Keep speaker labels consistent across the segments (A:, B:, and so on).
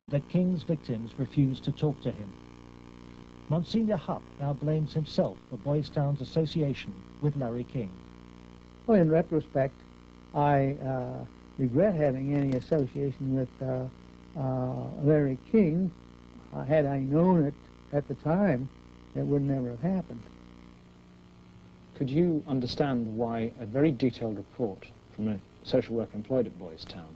A: that King's victims refused to talk to him. Monsignor Hupp now blames himself for Boys Town's association with Larry King.
B: Well, in retrospect, I regret having any association with Larry King. Had I known it at the time, it would never have happened.
C: Could you understand why a very detailed report from a social worker employed at Boys Town,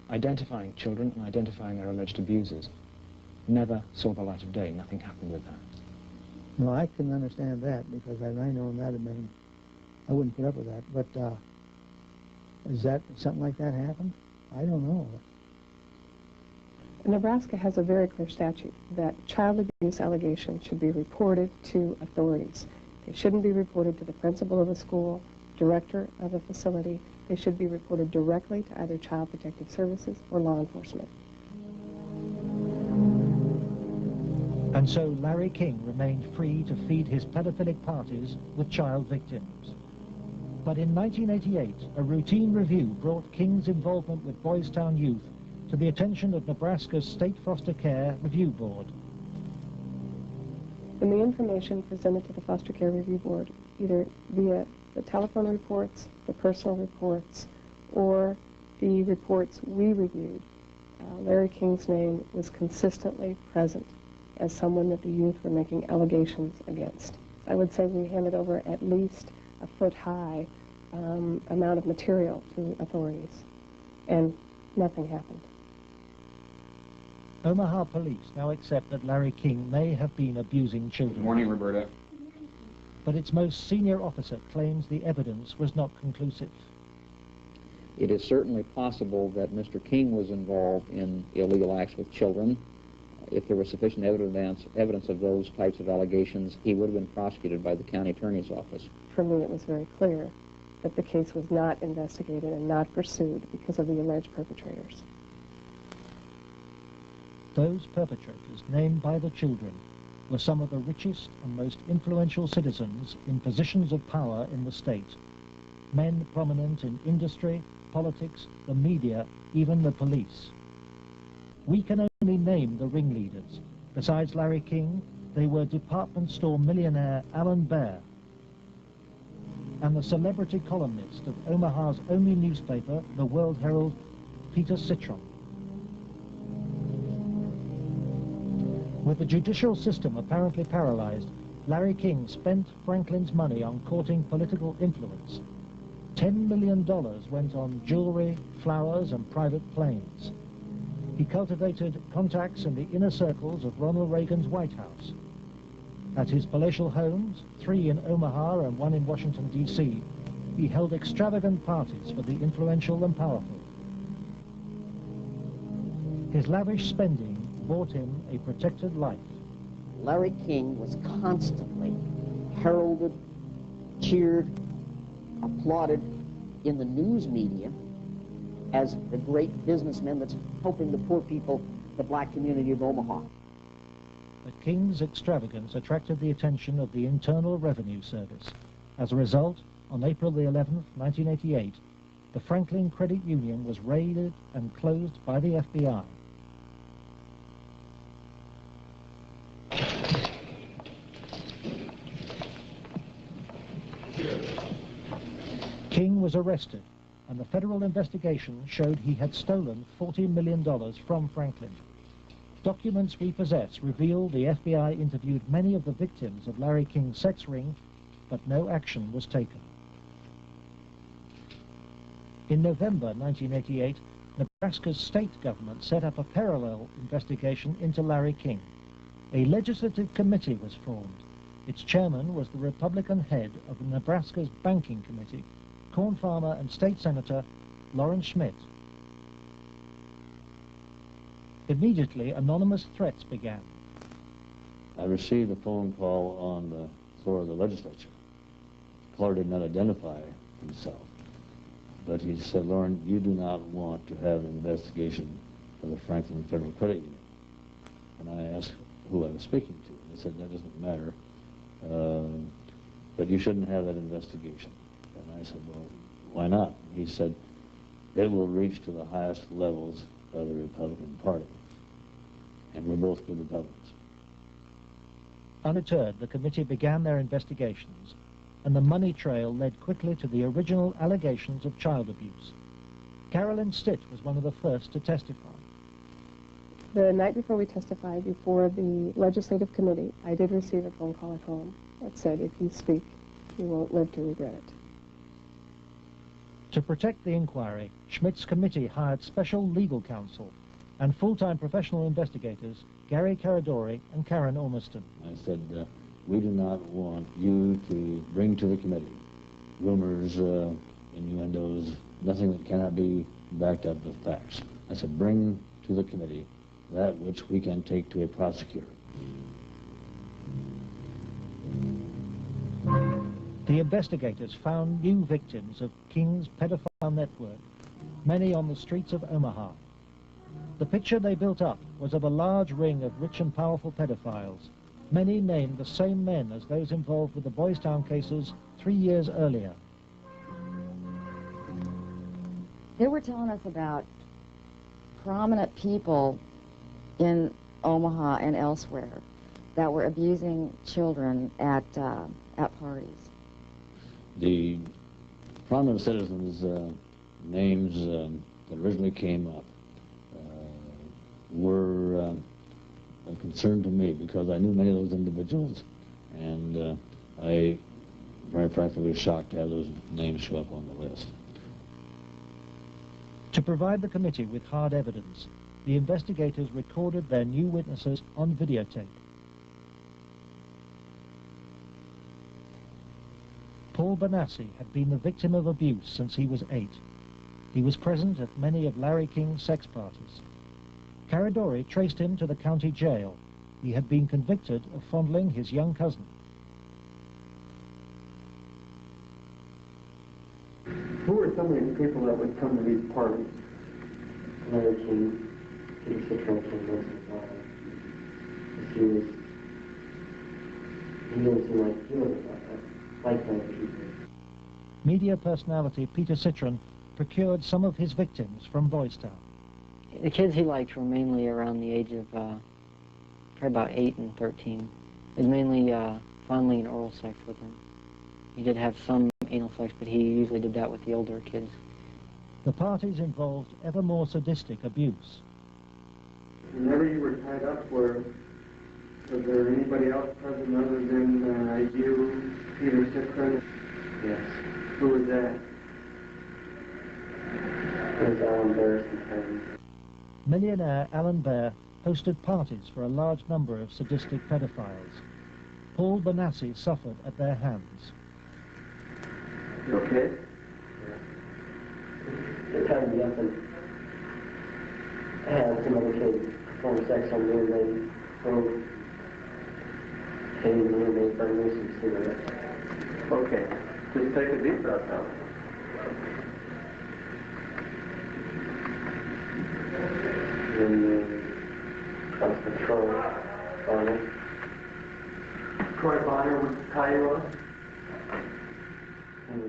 C: identifying children and identifying their alleged abusers, never saw the light of day? Nothing happened with that.
B: No, I couldn't understand that, because had I known that, I wouldn't put up with that. But is that something like that happened? I don't know.
D: Nebraska has a very clear statute that child abuse allegations should be reported to authorities. They shouldn't be reported to the principal of a school, director of a facility. They should be reported directly to either Child Protective Services or law enforcement.
A: And so Larry King remained free to feed his pedophilic parties with child victims. But in 1988, a routine review brought King's involvement with Boys Town youth to the attention of Nebraska's State Foster Care Review Board.
D: When the information presented to the Foster Care Review Board, either via the telephone reports, the personal reports, or the reports we reviewed, Larry King's name was consistently present as someone that the youth were making allegations against. I would say we handed over at least a foot-high amount of material to authorities, and nothing happened.
A: Omaha police now accept that Larry King may have been abusing children.
E: Good morning, Roberta.
A: But its most senior officer claims the evidence was not conclusive.
F: It is certainly possible that Mr. King was involved in illegal acts with children. If there was sufficient evidence of those types of allegations, he would have been prosecuted by the county attorney's office.
D: For me, it was very clear that the case was not investigated and not pursued because of the alleged perpetrators.
A: Those perpetrators, named by the children, were some of the richest and most influential citizens in positions of power in the state. Men prominent in industry, politics, the media, even the police. We can only name the ringleaders. Besides Larry King, they were department store millionaire Alan Baer and the celebrity columnist of Omaha's only newspaper, the World Herald, Peter Citron. With the judicial system apparently paralyzed, Larry King spent Franklin's money on courting political influence. $10 million went on jewelry, flowers, and private planes. He cultivated contacts in the inner circles of Ronald Reagan's White House. At his palatial homes, 3 in Omaha and 1 in Washington, D.C., he held extravagant parties for the influential and powerful. His lavish spending bought him a protected life.
G: Larry King was constantly heralded, cheered, applauded in the news media as the great businessman that's helping the poor people, the black community of Omaha.
A: But King's extravagance attracted the attention of the Internal Revenue Service. As a result, on April the 11th, 1988, the Franklin Credit Union was raided and closed by the FBI. King was arrested, and the federal investigation showed he had stolen $40 million from Franklin. Documents we possess reveal the FBI interviewed many of the victims of Larry King's sex ring, but no action was taken. In November 1988, Nebraska's state government set up a parallel investigation into Larry King. A legislative committee was formed. Its chairman was the Republican head of Nebraska's Banking Committee, corn farmer and state senator Lawrence Schmidt. Immediately, anonymous threats began.
H: I received a phone call on the floor of the legislature. The caller did not identify himself, but he said, "Lauren, you do not want to have an investigation of the Franklin Federal Credit Union." And I asked who I was speaking to. They said, "That doesn't matter, but you shouldn't have that investigation." And I said, "Well, why not?" He said, "It will reach to the highest levels of the Republican Party." and we're both good Republicans.
A: Undeterred, the committee began their investigations, and the money trail led quickly to the original allegations of child abuse. Carolyn Stitt was one of the first to testify.
D: The night before we testified before the legislative committee, I did receive a phone call at home that said, if you speak, you won't live to regret it.
A: To protect the inquiry, Schmidt's committee hired special legal counsel and full-time professional investigators, Gary Caradori and Karen Ormiston.
H: I said, we do not want you to bring to the committee rumors, innuendos, nothing that cannot be backed up with facts. I said, bring to the committee that which we can take to a prosecutor.
A: The investigators found new victims of King's pedophile network, many on the streets of Omaha. The picture they built up was of a large ring of rich and powerful pedophiles, many named the same men as those involved with the Boys Town cases 3 years earlier.
E: They were telling us about prominent people in Omaha and elsewhere that were abusing children at parties.
H: The prominent citizens' names that originally came up were a concern to me because I knew many of those individuals, and I very frankly was shocked to have those names show up on the list.
A: To provide the committee with hard evidence, the investigators recorded their new witnesses on videotape. Paul Benassi had been the victim of abuse since he was 8. He was present at many of Larry King's sex parties. Caradori traced him to the county jail. He had been convicted of fondling his young cousin.
I: Who were some of these people that would come to these parties? Larry King, Peter Citron, he didn't like that people.
A: Media personality Peter Citron procured some of his victims from Boys Town.
J: The kids he liked were mainly around the age of probably about 8 and 13. It was mainly fondling and oral sex with them. He did have some anal sex, but he usually did that with the older kids.
A: The parties involved ever more sadistic abuse.
I: Whenever you were tied up, was there anybody else present other than you, Peter Citron? Yes. Who was that? It was Alan Bear sometimes.
A: Millionaire Alan Bear hosted parties for a large number of sadistic pedophiles. Paul Benassi suffered at their hands.
I: You okay?
K: Yeah. They tied me up and I had some other kids perform sex on me and they came to me and they burned me some cigarettes.
I: Okay. Just take a deep breath now.
K: And that's the Troy Bonner.
I: Troy Bonner would tie you up?
K: And